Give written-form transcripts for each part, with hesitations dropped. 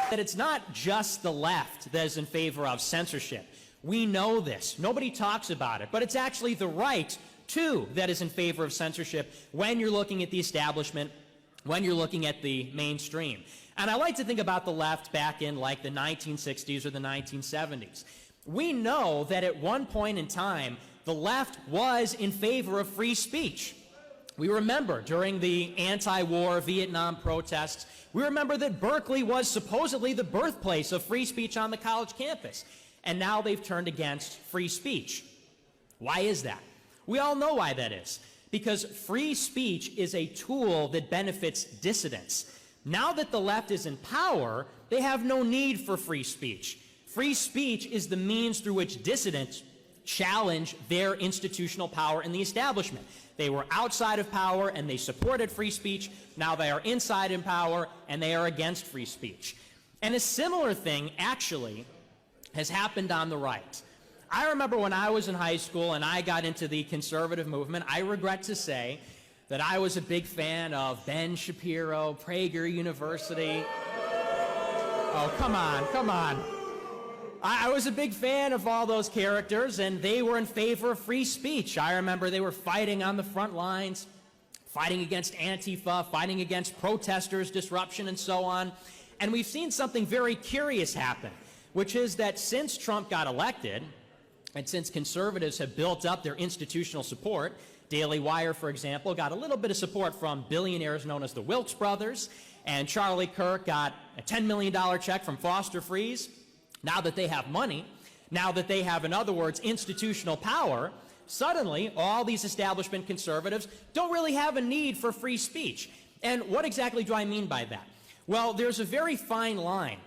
That it's not just the left that is in favor of censorship. We know this. Nobody talks about it. But it's actually the right, too, that is in favor of censorship when you're looking at the establishment, when you're looking at the mainstream. And I like to think about the left back in like the 1960s or the 1970s. We know that at one point in time, the left was in favor of free speech. We remember during the anti-war Vietnam protests, we remember that Berkeley was supposedly the birthplace of free speech on the college campus. And now they've turned against free speech. Why is that? We all know why that is. Because free speech is a tool that benefits dissidents. Now that the left is in power, they have no need for free speech. Free speech is the means through which dissidents challenge their institutional power in the establishment. They were outside of power and they supported free speech. Now they are inside in power and they are against free speech. And a similar thing actually has happened on the right. I remember when I was in high school and I got into the conservative movement, I regret to say that I was a big fan of Ben Shapiro, Prager University. Oh, come on, come on. I was a big fan of all those characters, and they were in favor of free speech. I remember they were fighting on the front lines, fighting against Antifa, fighting against protesters, disruption, and so on. And we've seen something very curious happen, which is that since Trump got elected, and since conservatives have built up their institutional support, Daily Wire, for example, got a little bit of support from billionaires known as the Wilkes brothers, and Charlie Kirk got a $10 million check from Foster Friess. Now that they have money, now that they have, in other words, institutional power, suddenly all these establishment conservatives don't really have a need for free speech. And what exactly do I mean by that? Well, there's a very fine line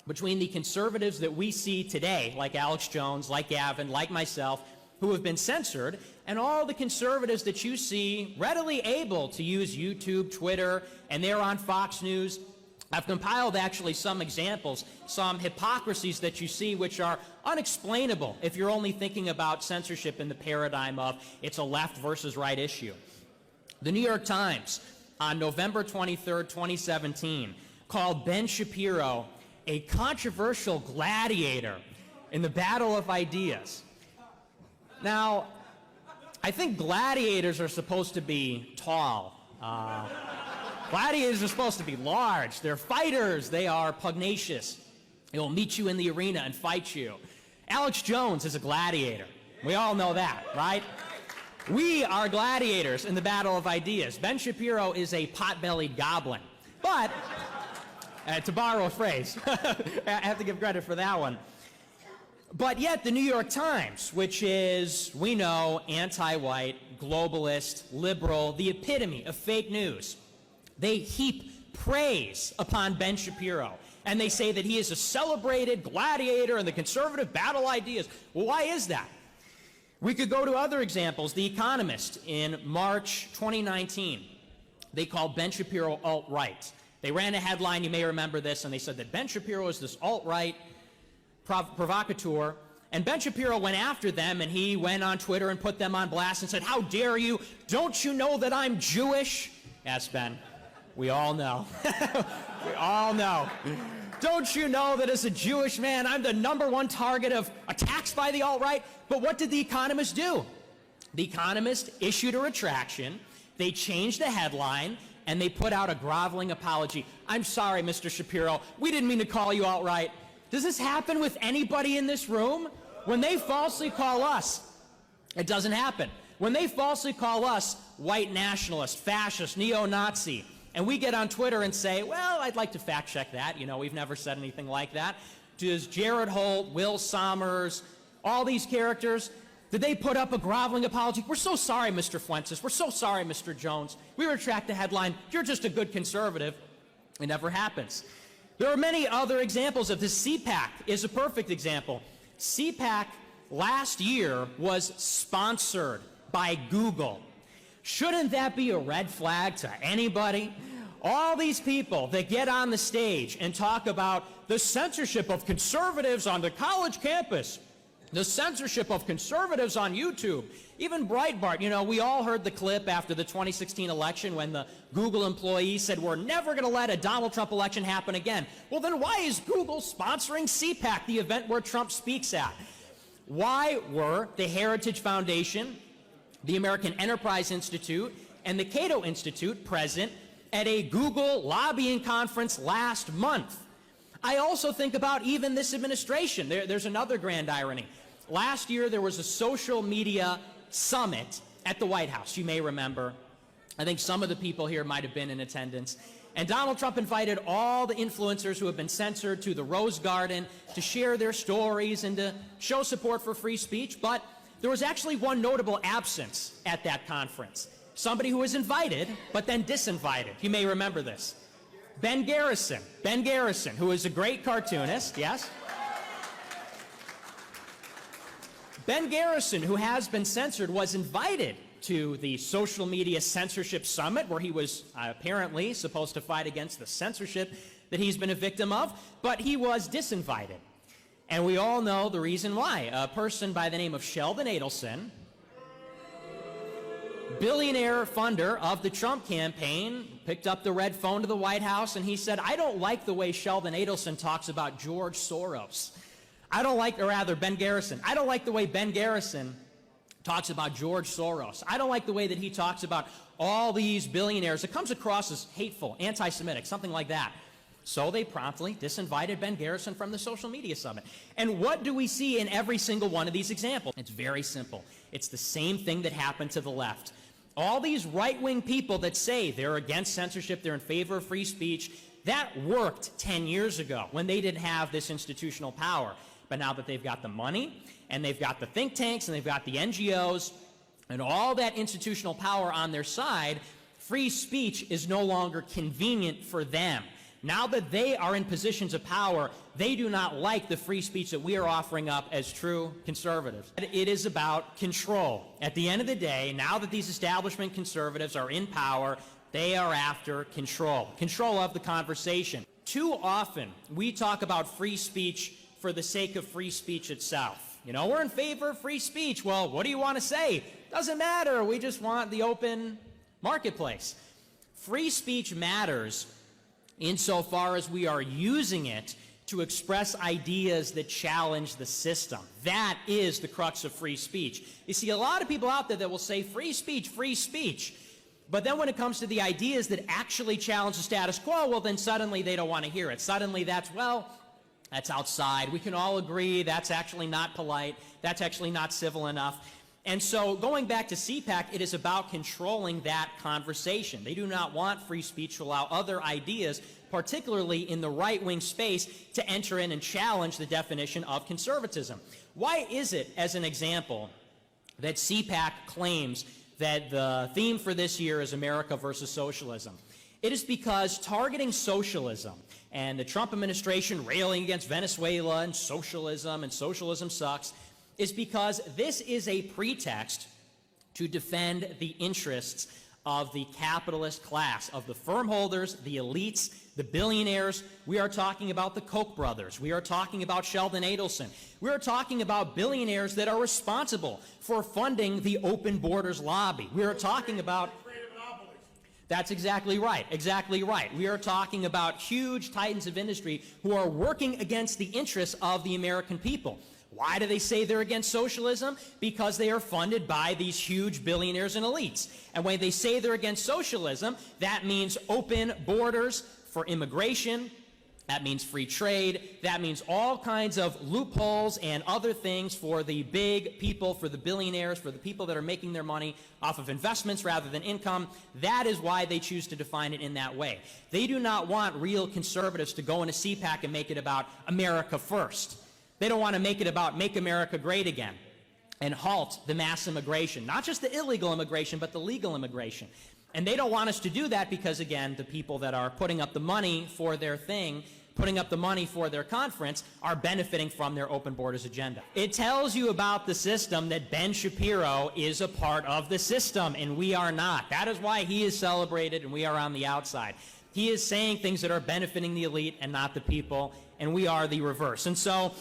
between the conservatives that we see today, like Alex Jones, like Gavin, like myself, who have been censored, and all the conservatives that you see readily able to use YouTube, Twitter, and they're on Fox News. I've compiled actually some examples, some hypocrisies that you see which are unexplainable if you're only thinking about censorship in the paradigm of it's a left versus right issue. The New York Times on November 23rd, 2017 called Ben Shapiro a controversial gladiator in the battle of ideas. Now, I think gladiators are supposed to be tall. Gladiators are supposed to be large. They're fighters. They are pugnacious. They will meet you in the arena and fight you. Alex Jones is a gladiator. We all know that, right? We are gladiators in the battle of ideas. Ben Shapiro is a pot-bellied goblin. But, to borrow a phrase, I have to give credit for that one. But yet the New York Times, which is, we know, anti-white, globalist, liberal, the epitome of fake news, they heap praise upon Ben Shapiro, and they say that he is a celebrated gladiator in the conservative battle ideas. Well, why is that? We could go to other examples. The Economist in March 2019, they called Ben Shapiro alt-right. They ran a headline, you may remember this, and they said that Ben Shapiro is this alt-right provocateur, and Ben Shapiro went after them, and he went on Twitter and put them on blast and said, "How dare you? Don't you know that I'm Jewish?" Yes, Ben. We all know. We all know. Don't you know that as a Jewish man, I'm the #1 target of attacks by the alt-right? But what did The Economist do? The Economist issued a retraction. They changed the headline, and they put out a groveling apology. "I'm sorry, Mr. Shapiro. We didn't mean to call you alt-right." Does this happen with anybody in this room? When they falsely call us, it doesn't happen. When they falsely call us white nationalist, fascist, neo-Nazi, and we get on Twitter and say, well, I'd like to fact check that. You know, we've never said anything like that. Does Jared Holt, Will Sommers, all these characters, did they put up a groveling apology? "We're so sorry, Mr. Fuentes. We're so sorry, Mr. Jones. We retract the headline. You're just a good conservative." It never happens. There are many other examples of this. CPAC is a perfect example. CPAC last year was sponsored by Google. Shouldn't that be a red flag to anybody? All these people that get on the stage and talk about the censorship of conservatives on the college campus. The censorship of conservatives on YouTube. Even Breitbart, you know, we all heard the clip after the 2016 election when the Google employee said, we're never going to let a Donald Trump election happen again. Well, then why is Google sponsoring CPAC, the event where Trump speaks at? Why were the Heritage Foundation, the American Enterprise Institute, and the Cato Institute present at a Google lobbying conference last month? I also think about even this administration. There's another grand irony. Last year, there was a social media summit at the White House, you may remember. I think some of the people here might have been in attendance. And Donald Trump invited all the influencers who have been censored to the Rose Garden to share their stories and to show support for free speech. But there was actually one notable absence at that conference. Somebody who was invited, but then disinvited. You may remember this. Ben Garrison, who is a great cartoonist, yes? Ben Garrison, who has been censored, was invited to the social media censorship summit where he was apparently supposed to fight against the censorship that he's been a victim of, but he was disinvited. And we all know the reason why. A person by the name of Sheldon Adelson, billionaire funder of the Trump campaign, picked up the red phone to the White House and he said, I don't like the way Sheldon Adelson talks about George Soros. Ben Garrison, I don't like the way Ben Garrison talks about George Soros. I don't like the way that he talks about all these billionaires. It comes across as hateful, anti-Semitic, something like that. So they promptly disinvited Ben Garrison from the social media summit. And what do we see in every single one of these examples? It's very simple. It's the same thing that happened to the left. All these right-wing people that say they're against censorship, they're in favor of free speech, that worked 10 years ago when they didn't have this institutional power. But now that they've got the money, and they've got the think tanks, and they've got the NGOs, and all that institutional power on their side, free speech is no longer convenient for them. Now that they are in positions of power, they do not like the free speech that we are offering up as true conservatives. It is about control. At the end of the day, now that these establishment conservatives are in power, they are after control of the conversation. Too often, we talk about free speech for the sake of free speech itself. You know, we're in favor of free speech. Well, what do you want to say? Doesn't matter. We just want the open marketplace. Free speech matters insofar as we are using it to express ideas that challenge the system. That is the crux of free speech. You see, a lot of people out there that will say free speech, but then when it comes to the ideas that actually challenge the status quo, well, then suddenly they don't want to hear it. Suddenly that's outside. We can all agree that's actually not polite. That's actually not civil enough. And so going back to CPAC, it is about controlling that conversation. They do not want free speech to allow other ideas, particularly in the right-wing space, to enter in and challenge the definition of conservatism. Why is it, as an example, that CPAC claims that the theme for this year is America versus socialism? It is because targeting socialism and the Trump administration railing against Venezuela and socialism sucks is because this is a pretext to defend the interests of the capitalist class, of the firm holders, the elites, the billionaires. We are talking about the Koch brothers. We are talking about Sheldon Adelson. We are talking about billionaires that are responsible for funding the open borders lobby. We are talking about... That's exactly right, exactly right. We are talking about huge titans of industry who are working against the interests of the American people. Why do they say they're against socialism? Because they are funded by these huge billionaires and elites. And when they say they're against socialism, that means open borders for immigration, that means free trade, that means all kinds of loopholes and other things for the big people, for the billionaires, for the people that are making their money off of investments rather than income. That is why they choose to define it in that way. They do not want real conservatives to go into CPAC and make it about America first. They don't want to make it about make America great again and halt the mass immigration, not just the illegal immigration, but the legal immigration. And they don't want us to do that because, again, the people that are putting up the money for their thing, putting up the money for their conference, are benefiting from their open borders agenda. It tells you about the system that Ben Shapiro is a part of the system, and we are not. That is why he is celebrated and we are on the outside. He is saying things that are benefiting the elite and not the people, and we are the reverse. And so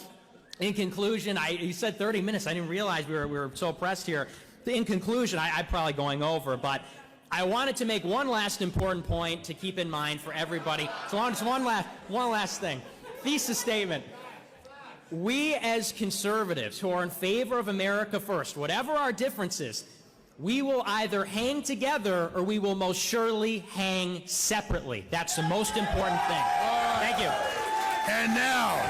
In conclusion, you said 30 minutes. I didn't realize we were so pressed here. In conclusion, I'm probably going over, but I wanted to make one last important point to keep in mind for everybody. So just one last thing. Thesis statement. We as conservatives who are in favor of America first, whatever our differences, we will either hang together or we will most surely hang separately. That's the most important thing. Thank you. And now,